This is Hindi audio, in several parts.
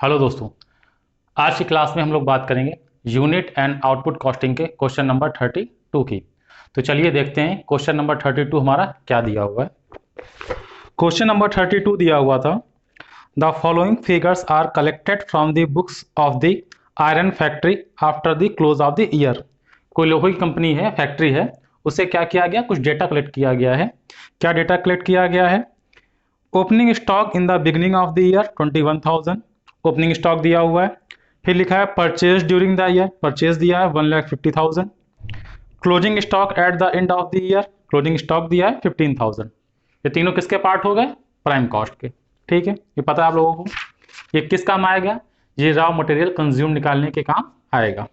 हेलो दोस्तों, आज की क्लास में हम लोग बात करेंगे यूनिट एंड आउटपुट कॉस्टिंग के क्वेश्चन नंबर 32 की। तो चलिए देखते हैं क्वेश्चन नंबर 32 हमारा क्या दिया हुआ है। क्वेश्चन नंबर 32 दिया हुआ था, the following figures are collected from the books of the iron factory after the close of the year. कोई लोहे की कंपनी है, फैक्ट्री है, उससे क्या किया गया, कुछ डेटा कलेक्ट किया गया है। क्या डेटा कलेक्ट किया गया है? Opening stock in the beginning of the year 21,000, opening stock दिया हुआ है। फिर लिखा है purchase during the year, purchase दिया है 1,50,000। Closing stock at the end of the year, closing stock दिया है 15,000। ये तीनों किसके पार्ट हो गए? प्राइम कॉस्ट के। ठीक है, ये पता है आप लोगों को। ये किस काम आएगा? ये रॉ मटेरियल कंज्यूम निकालने के काम आएगा।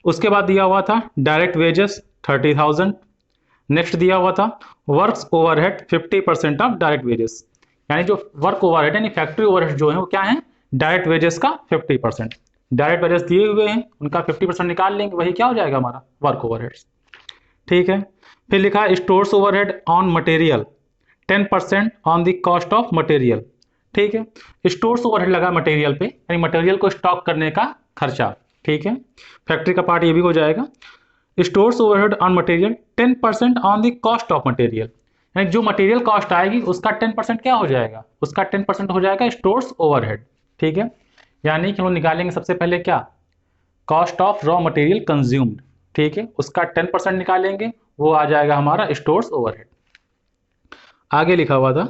उसके बाद दिया हुआ था डायरेक्ट वेजेस 30,000। नेक्स्ट दिया हुआ था works overhead 50% of direct wages, यानी जो वर्क ओवरहेड यानी फैक्ट्री ओवरहेड जो है वो क्या है? डायरेक्ट वेजेस का 50%। डायरेक्ट वेजेस दिए हुए हैं, उनका 50% निकाल लेंगे, वही क्या हो जाएगा हमारा? Work overheads. ठीक है। फिर लिखा है stores overhead on material 10% on the cost of material. ठीक है, स्टोर्स ओवरहेड लगा मटेरियल पे, यानी मटेरियल को स्टॉक करने का खर्चा। ठीक है, फैक्ट्री का पार्ट ये भी हो जाएगा। Stores overhead on material 10% on the cost of material, यानी जो मटेरियल कॉस्ट आएगी उसका 10% क्या हो जाएगा? उसका 10% हो जाएगा स्टोर्स ओवरहेड। ठीक है, यानी कि हम लोग निकालेंगे सबसे पहले क्या? Cost of raw material consumed. ठीक है, उसका 10% निकालेंगे, वो आ जाएगा हमारा स्टोर्स ओवरहेड। आगे लिखा हुआ था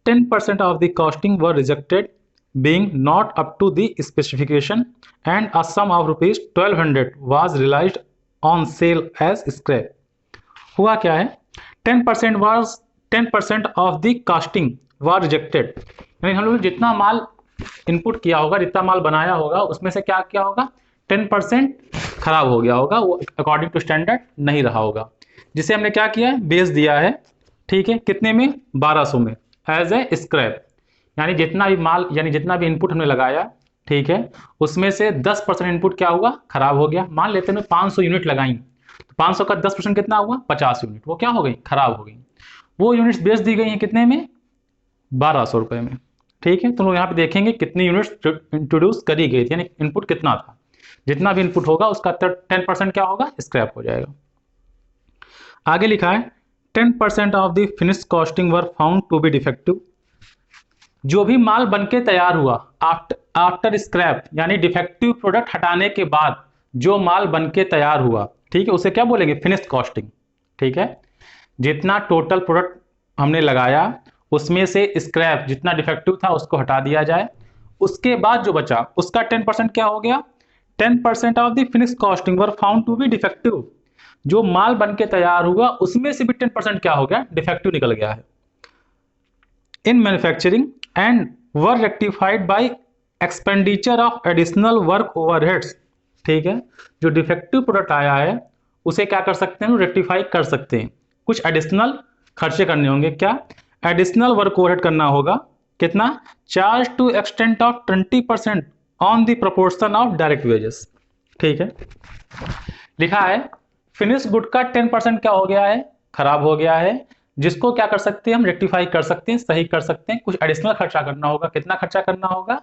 10% of the casting were rejected being not up to the specification and a sum of rupees 1200 was realised on sale as scrap. हुआ क्या है? 10% of the casting were rejected, यानी हम लोग ने जितना माल इनपुट किया होगा, जितना माल बनाया होगा, उसमें से क्या क्या होगा? 10% खराब हो गया होगा, वो अकॉर्डिंग टू स्टैंडर्ड नहीं रहा होगा, जिसे हमने क्या किया है? बेच दिया है। ठीक है, कितने में? 1200 में, एज ए स्क्रैप। यानी जितना भी माल, यानी जितना भी इनपुट हमने लगाया, ठीक है, उसमें से 10% इनपुट क्या हुआ? खराब हो गया। मान लेते हैं 500 यूनिट लगाई, तो 500 का 10% कितना हुआ? 50 यूनिट। वो क्या हो गई? खराब हो गई। वो यूनिट्स बेच दी गई हैं कितने में? 1200 रुपए में। ठीक है, तो लोग यहाँ पे देखेंगे कितनी यूनिट्स इंट्रोड्यूस करी गई थी, यानी इनपुट कितना था। जितना भी इनपुट होगा उसका 10% क्या होगा? स्क्रैप हो जाएगा। आगे लिखा है 10% of the finish casting were found to be defective. जो भी माल बनके तैयार हुआ आफ्टर स्क्रैप, यानी डिफेक्टिव प्रोडक्ट हटाने के बाद जो माल बनके तैयार हुआ, ठीक है, उसे क्या बोलेंगे? Finish costing. ठीक है, जितना टोटल प्रोडक्ट हमने लगाया उसमें से स्क्रैप जितना डिफेक्टिव था उसको हटा दिया जाए, उसके बाद जो बचा उसका 10% क्या हो गया? 10% of the finish casting were found to be defective. जो माल बनके तैयार हुआ उसमें से भी 10% क्या हो गया? डिफेक्टिव निकल गया है in manufacturing and were rectified bye expenditure of additional work overheads. ठीक है, जो डिफेक्टिव प्रोडक्ट आया है उसे क्या कर सकते हैं? रेक्टिफाई कर सकते हैं। कुछ एडिशनल खर्चे करने होंगे। क्या? एडिशनल वर्क ओवरहेड करना होगा। कितना? Charge to extent of 20% on the proportion of direct wages. ठीक है, लिखा है फिनिश गुड का 10% क्या हो गया है? खराब हो गया है, जिसको क्या कर सकते हैं? हम रेक्टिफाई कर सकते हैं, सही कर सकते हैं। कुछ एडिशनल खर्चा करना होगा। कितना खर्चा करना होगा?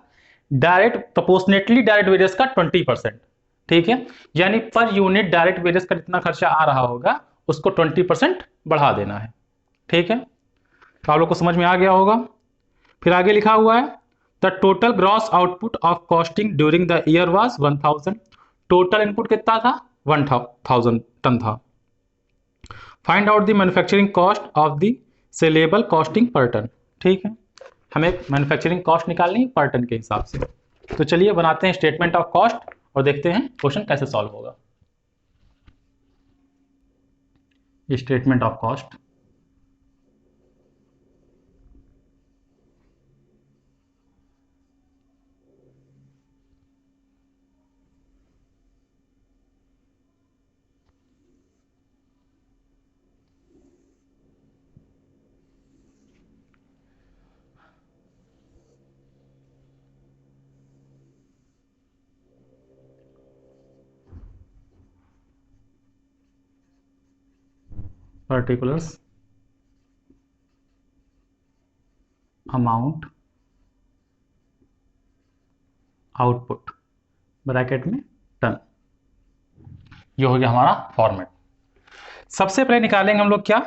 डायरेक्ट प्रोपोर्शनेटली डायरेक्ट वेजेस का 20%। ठीक है, यानी पर यूनिट डायरेक्ट वेजेस का जितना खर्चा आ रहा होगा उसको 20% बढ़ा देना है। ठीक है, तो आप लोग को समझ में आ गया होगा। फिर आगे लिखा हुआ है the total gross output of costing during the year was 1000। Total input कितना था? 1000 टन था। Find out the manufacturing cost of the saleable costing पर टन। ठीक है, हमें मैन्युफैक्चरिंग कॉस्ट निकालनी है पर टन के हिसाब से। तो चलिए बनाते हैं स्टेटमेंट ऑफ कॉस्ट और देखते हैं क्वेश्चन कैसे सॉल्व होगा। Statement of cost. Particulars amount output bracket में टन। ये हो गया हमारा फॉर्मेट। सबसे पहले निकालेंगे हम लोग क्या,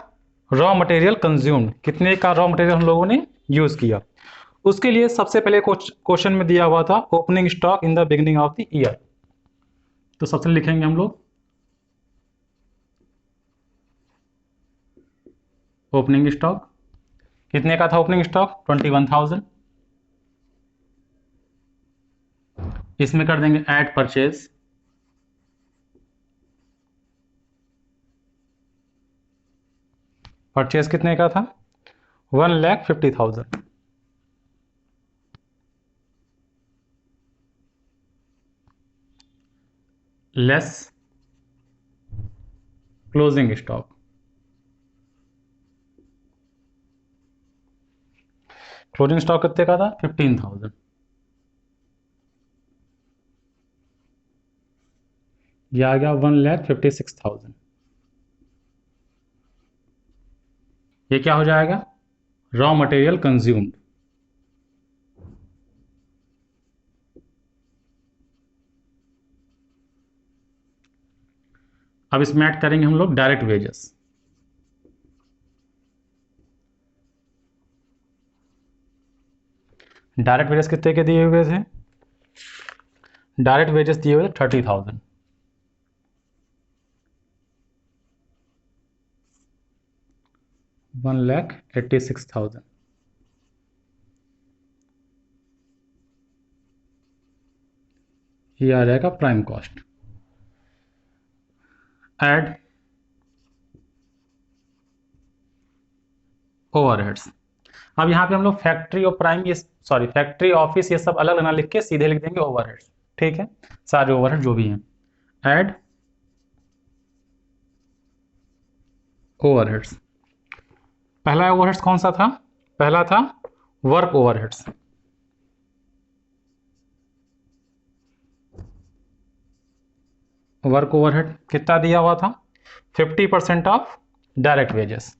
रॉ मटेरियल कंज्यूम्ड, कितने का रॉ मटेरियल हम लोगों ने यूज किया। उसके लिए सबसे पहले क्वेश्चन में दिया हुआ था opening stock in the beginning of the year. तो सबसे लिखेंगे हम लोग ओपनिंग स्टॉक, कितने का था ओपनिंग स्टॉक, 21,000। इसमें कर देंगे ऐड परचेज, परचेज कितने का था, 1,50,000। Less closing stock, closing stock कितने का था, 15,000। ये आ गया 1,56,000। ये क्या हो जाएगा, रॉ मटेरियल कंज्यूम्ड। अब इसमें ऐड करेंगे हम लोग डायरेक्ट वेजेस। डायरेक्ट वेजेस कितने के दिए हुए थे, डायरेक्ट वेजेस दिए हुए थे 30,000। $1,86,000। ये आ जाएगा प्राइम कॉस्ट। Add overheads. अब यहाँ पे हम लोग फैक्ट्री और प्राइम, ये सॉरी फैक्ट्री ऑफिस ये सब अलग ना लिख के सीधे लिख देंगे ओवरहेड्स, ठीक है, सारे ओवरहेड जो भी हैं। Add overheads. पहला ओवरहेड्स कौन सा था, पहला था वर्क ओवरहेड्स। वर्क ओवरहेड कितना दिया हुआ था, 50% of direct wages.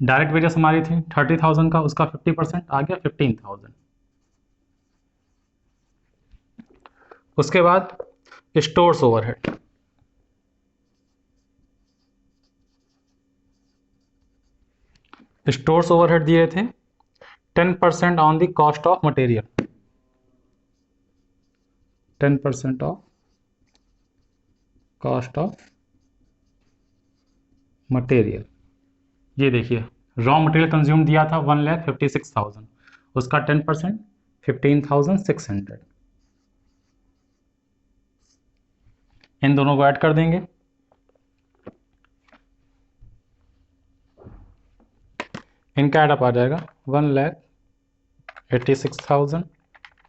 Direct wages हमारी थी 30,000 का, उसका 50% आ गया 15,000। उसके बाद स्टोर्स ओवरहेड, स्टोर्स ओवरहेड दिए थे 10% on the cost of material, 10% of cost of material. ये देखिए रॉ मटेरियल कंज्यूम दिया था 1,56,000, उसका 10% 15,600। इन दोनों को ऐड कर देंगे, इनका एडअप आ जाएगा 1,86,000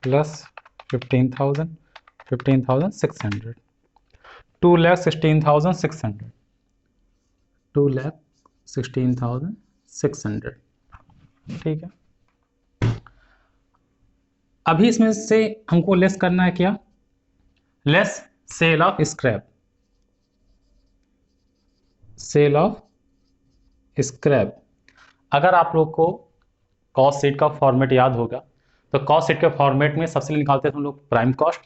प्लस 15,000, 15,600, 2,16,600, 2,16,600। ठीक है, अभी इसमें से हमको लेस करना है क्या, less sale of scrap, sale of scrap. अगर आप लोग को कॉस्ट शीट का फॉर्मेट याद होगा तो कॉस्ट शीट के फॉर्मेट में सबसे निकालते थे हम लोग प्राइम कॉस्ट।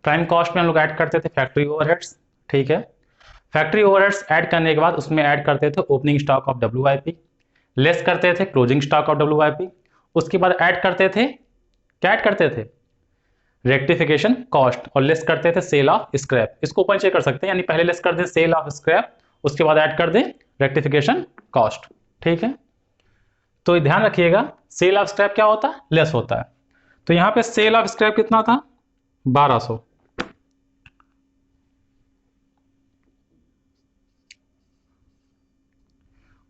प्राइम कॉस्ट में हम लोग ऐड करते थे फैक्ट्री ओवरहेड्स, ठीक है। फैक्ट्री ओवरहेड्स ऐड करने के बाद उसमें ऐड करते थे opening stock of WIP, less करते थे क्लोजिंग स्टॉक ऑफ WIP। उसके बाद ऐड करते थे, क्या ऐड करते थे, रेक्टिफिकेशन कॉस्ट, और लेस करते थे सेल ऑफ स्क्रैप। इसको ऊपर नीचे कर सकते हैं, यानी पहले लेस कर दें सेल ऑफ स्क्रैप, उसके बाद ऐड कर दें रेक्टिफिकेशन कॉस्ट, ठीक है। तो ध्यान रखिएगा सेल ऑफ स्क्रैप क्या होता है, लेस होता है। तो यहां पे सेल ऑफ स्क्रैप कितना था, 1200,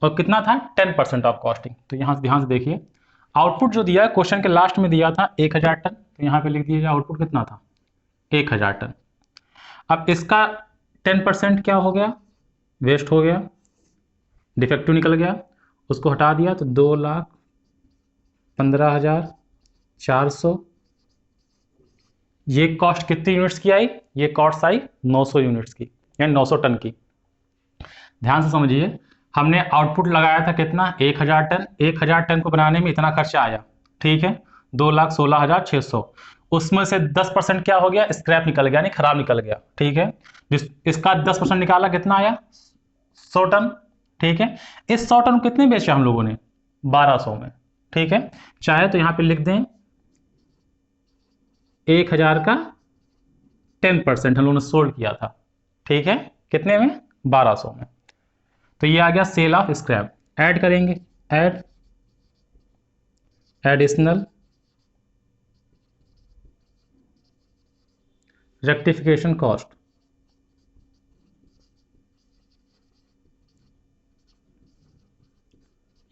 और कितना था 10% ऑफ कॉस्टिंग। तो यहां ध्यान से देखिए आउटपुट जो दिया है क्वेश्चन के लास्ट में दिया था 1000 टन, तो यहां पे लिख दीजिए आउटपुट कितना था 1000 टन। अब इसका 10% क्या हो गया, वेस्ट हो गया, डिफेक्टिव निकल गया, उसको हटा दिया तो 2,15,400। ये कॉस्ट कितनी यूनिट्स की आई, ये कॉस्ट आई 900 यूनिट्स की, यानी 900 टन की। ध्यान से समझिए, हमने आउटपुट लगाया था कितना, 1000 टन। 1000 टन को बनाने में इतना खर्चा आया, ठीक है, 2,16,600। उसमें से 10% क्या हो गया, स्क्रैप निकल गया, नहीं खराब निकल गया, ठीक है। जिस इसका 10% निकाला, कितना आया, 100 टन, ठीक है। इस 100 टन कितने बेचे हम लोगों ने, 1200 में, ठीक है। चाहे तो यहां पे लिख दें 1000 का 10% हम लोगों ने सोल्ड किया था, ठीक है, कितने में, 1200 में। तो ये आ गया सेल ऑफ स्क्रैप। ऐड करेंगे, ऐड एडिशनल रेक्टिफिकेशन कॉस्ट,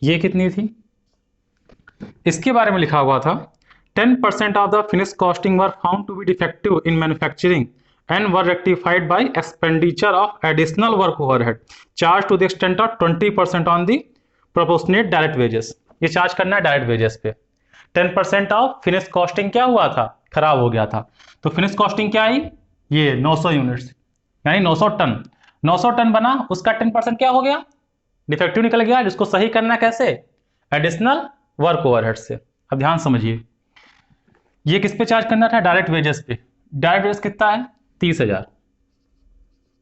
ये कितनी थी, इसके बारे में लिखा हुआ था 10% of the finish casting were found to be defective in manufacturing and were rectified by expenditure of additional work overhead charged to the extent of 20% on the proportionate direct wages। ये चार्ज करना है डायरेक्ट वेजेस पे। 10% ऑफ फिनिश कॉस्टिंग क्या हुआ था, खराब हो गया था। तो फिनिश कॉस्टिंग क्या आई, ये 900 यूनिट्स, यानी 900 टन। 900 टन बना, उसका 10% क्या हो गया, डिफेक्टिव निकल गया, जिसको सही करना कैसे, एडिशनल वर्क ओवरहेड से। अब ध्यान समझिए, ये किस पे चार्ज करना था, डायरेक्ट वेजेस पे। डायरेक्ट वेजेस कितना है, 30,000।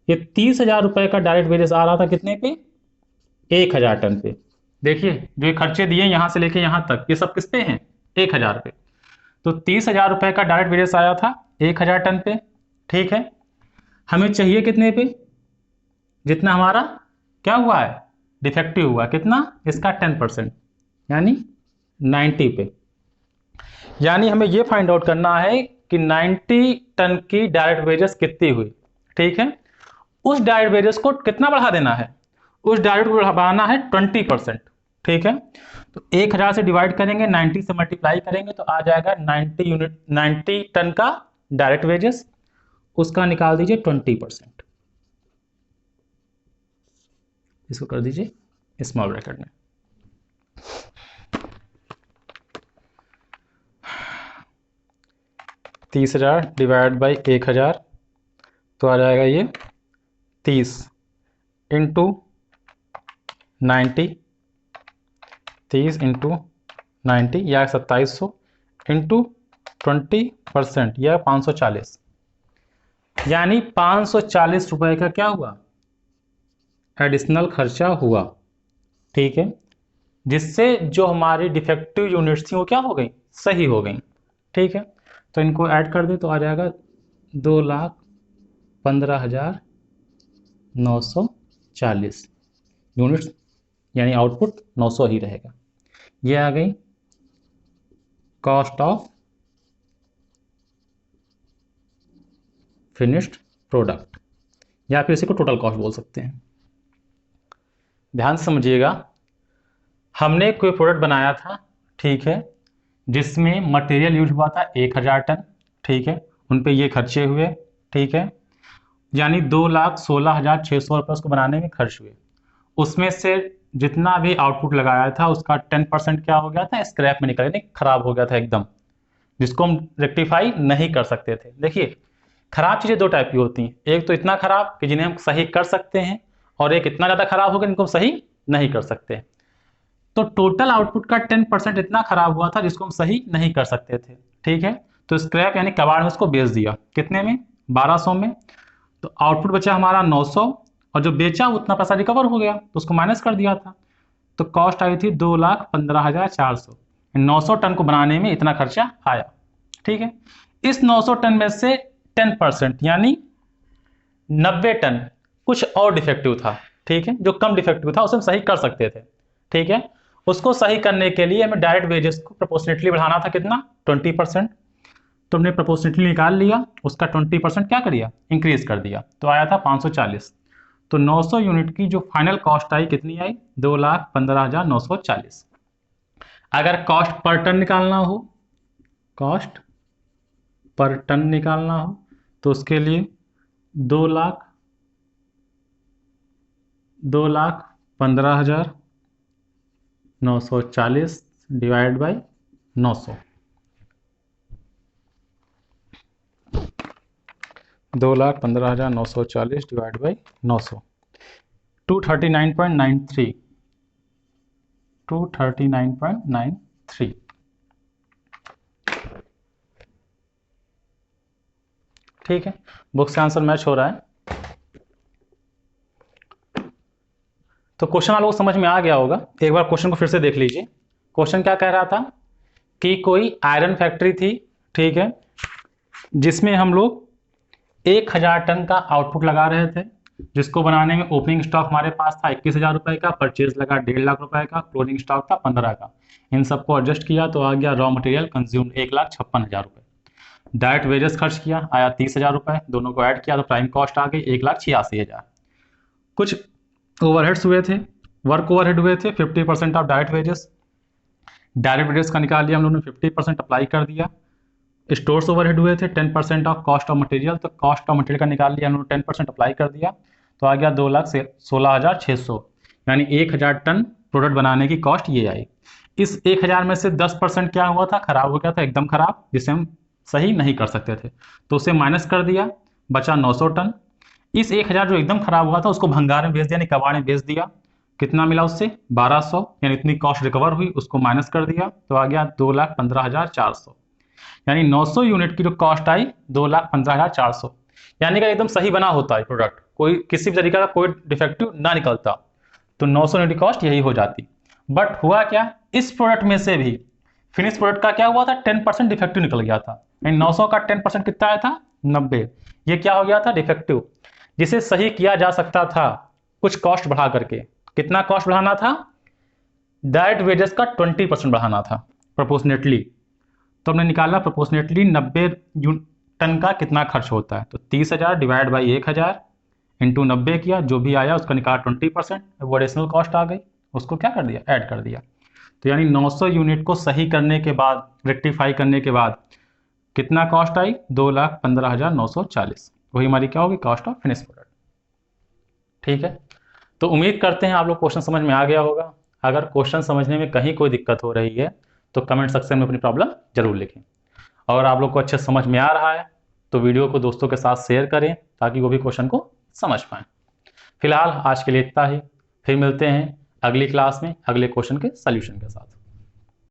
ये 30,000 रुपए का डायरेक्ट वेजेस आ रहा था कितने पे, 1000 टन पे। देखिए जो ये खर्चे दिए यहां से लेके यहां तक, ये सब किस पे हैं, 1000 पे। तो 30,000 रुपए का डायरेक्ट वेजेस आया था 1000 टन पे, ठीक है। हमें चाहिए कितने पे, जितना हमारा क्या हुआ है, डिफेक्टिव हुआ, कितना, इसका 10%, यानी 90 पे। यानी हमें ये फाइंड आउट करना है कि 90 टन की डायरेक्ट वेजेस कितनी हुई, ठीक है। उस डायरेक्ट वेजेस को कितना बढ़ा देना है, उस डायरेक्ट को बढ़ाना है 20%, ठीक है। तो 1000 से डिवाइड करेंगे, 90 से मल्टीप्लाई करेंगे तो आ जाएगा 90 यूनिट, 90 टन का डायरेक्ट वेजेस, उसका निकाल दीजिए 20%, इसको कर दीजिए स्मॉल ब्रैकेट में। तीस 30,000 डिवाइड बाई 1000 तो आ जाएगा ये 30 इंटू 90, 30 इंटू 90 या 2700 इंटू 20% या 540, यानी 540 रुपए का क्या हुआ, एडिशनल खर्चा हुआ, ठीक है। जिससे जो हमारी डिफेक्टिव यूनिट्स थी वो क्या हो गई, सही हो गई, ठीक है। तो इनको ऐड कर दे तो आ जाएगा 2,15,940 यूनिट्स, यानी आउटपुट 900 ही रहेगा। ये आ गई कॉस्ट ऑफ फिनिश्ड प्रोडक्ट, या फिर इसी को टोटल कॉस्ट बोल सकते हैं। ध्यान से समझिएगा, हमने कोई प्रोडक्ट बनाया था, ठीक है, जिसमें मटेरियल यूज हुआ था 1000 टन, ठीक है, उन पे ये खर्चे हुए, ठीक है, यानी 2,16,600 रुपये उसको बनाने में खर्च हुए। उसमें से जितना भी आउटपुट लगाया था उसका 10% क्या हो गया था, स्क्रैप में निकल गया, खराब हो गया था एकदम, जिसको हम रेक्टिफाई नहीं कर सकते थे। देखिए खराब चीज़ें दो टाइप की होती हैं, एक तो इतना खराब कि जिन्हें हम सही कर सकते हैं, और एक इतना ज़्यादा खराब हो गया जिनको हम सही नहीं कर सकते। तो टोटल आउटपुट का 10% इतना खराब हुआ था जिसको हम सही नहीं कर सकते थे, ठीक है। तो स्क्रैप यानी कबाड़ में उसको बेच दिया, कितने में, 1200 में। तो आउटपुट बचा हमारा 900, और जो बेचा उतना पैसा रिकवर हो गया तो उसको माइनस कर दिया था। तो कॉस्ट आई थी 2,15,400, 900 टन को बनाने में इतना खर्चा आया, ठीक है। इस 900 टन में से 10% यानी 90 टन कुछ और डिफेक्टिव था, ठीक है, जो कम डिफेक्टिव था उसे हम सही कर सकते थे, ठीक है। उसको सही करने के लिए हमें डायरेक्ट वेजेस को प्रोपोर्शनेटली बढ़ाना था, कितना, 20%। तो हमने प्रोपोर्शनेटली निकाल लिया, उसका 20% क्या कर दिया, इंक्रीज कर दिया, तो आया था 540। तो 900 यूनिट की जो फाइनल कॉस्ट आई कितनी आई, 2,15,940। अगर कॉस्ट पर टन निकालना हो, कॉस्ट पर टन निकालना हो तो उसके लिए 2,15,940 डिवाइड बाई 900, 2,15,940 डिवाइड बाई 900, 239.93 239.93। ठीक है, बुक से आंसर मैच हो रहा है। तो क्वेश्चन आप लोगों को समझ में आ गया होगा। एक बार क्वेश्चन को फिर से देख लीजिए। क्वेश्चन क्या कह रहा था कि कोई आयरन फैक्ट्री थी, ठीक है, जिसमें हम लोग 1000 टन का आउटपुट लगा रहे थे, जिसको बनाने में ओपनिंग स्टॉक हमारे पास था 21,000 रुपए का, परचेज लगा 1.5 लाख रुपए का, क्लोजिंग स्टॉक था 15 का। इन सबको एडजस्ट किया तो आ गया रॉ मटेरियल कंज्यूम्ड 1,56,000 रुपए। डायरेक्ट वेजेस खर्च किया, आया 30,000 रुपए। दोनों को ऐड किया तो प्राइम कॉस्ट आ गई 1,86,000। कुछ ओवरहेड्स हुए थे, वर्क ओवरहेड हुए थे 50% of direct wages. Direct wages का निकाल लिया हम लोगों ने, 50% अप्लाई कर दिया। स्टोर्स ओवरहेड हुए थे 10% ऑफ कॉस्ट ऑफ मटेरियल, तो कॉस्ट ऑफ मटेरियल का निकाल लिया हम लोगों ने, 10% अप्लाई कर दिया तो आ गया 2,16,600। यानी 1,000 टन प्रोडक्ट बनाने की कॉस्ट ये आई। इस 1,000 में से 10% क्या हुआ था, खराब हो गया था, एकदम खराब, जिसे हम सही नहीं कर सकते थे, तो उसे माइनस कर दिया, बचा 900 टन। इस 1,000 जो एकदम खराब हुआ था उसको भंगार में बेच दिया, यानी कबाड़ में बेच दिया। कितना मिला उससे, 1200, यानी इतनी कॉस्ट रिकवर हुई, उसको माइनस कर दिया तो आ गया 2,15,400। यानी 900 यूनिट की जो कॉस्ट आई 2,15,400। यानी कि एकदम सही बना होता है प्रोडक्ट, कोई किसी भी तरीके का कोई डिफेक्टिव ना निकलता तो 900 यूनिट की कॉस्ट यही हो जाती। बट हुआ क्या, इस प्रोडक्ट में से भी फिनिश प्रोडक्ट का क्या हुआ था, 10% डिफेक्टिव निकल गया था। यानी 900 का 10% कितना आया था, 90। ये क्या हो गया था, डिफेक्टिव, जिसे सही किया जा सकता था कुछ कॉस्ट बढ़ा करके। कितना कॉस्ट बढ़ाना था, डायरेक्ट वेजेस का 20% बढ़ाना था प्रोपोर्शनेटली। तो हमने निकाला प्रोपोर्शनेटली 90 टन का कितना खर्च होता है, तो 30,000 डिवाइड बाई 1,000 इंटू 90 किया, जो भी आया उसका निकाला 20%, वो एडिशनल कॉस्ट आ गई, उसको क्या कर दिया, ऐड कर दिया। तो यानी 900 यूनिट को सही करने के बाद, रेक्टिफाई करने के बाद कितना कॉस्ट आई, 2,15,940। वही हमारी क्या होगी, कॉस्ट ऑफ फिनिश प्रोडक्ट। ठीक है, तो उम्मीद करते हैं आप लोग क्वेश्चन समझ में आ गया होगा। अगर क्वेश्चन समझने में कहीं कोई दिक्कत हो रही है तो कमेंट सेक्शन में अपनी प्रॉब्लम जरूर लिखें। और आप लोग को अच्छे समझ में आ रहा है तो वीडियो को दोस्तों के साथ शेयर करें ताकि वो भी क्वेश्चन को समझ पाएं। फिलहाल आज के लिए इतना ही, फिर मिलते हैं अगली क्लास में अगले क्वेश्चन के सॉल्यूशन के साथ।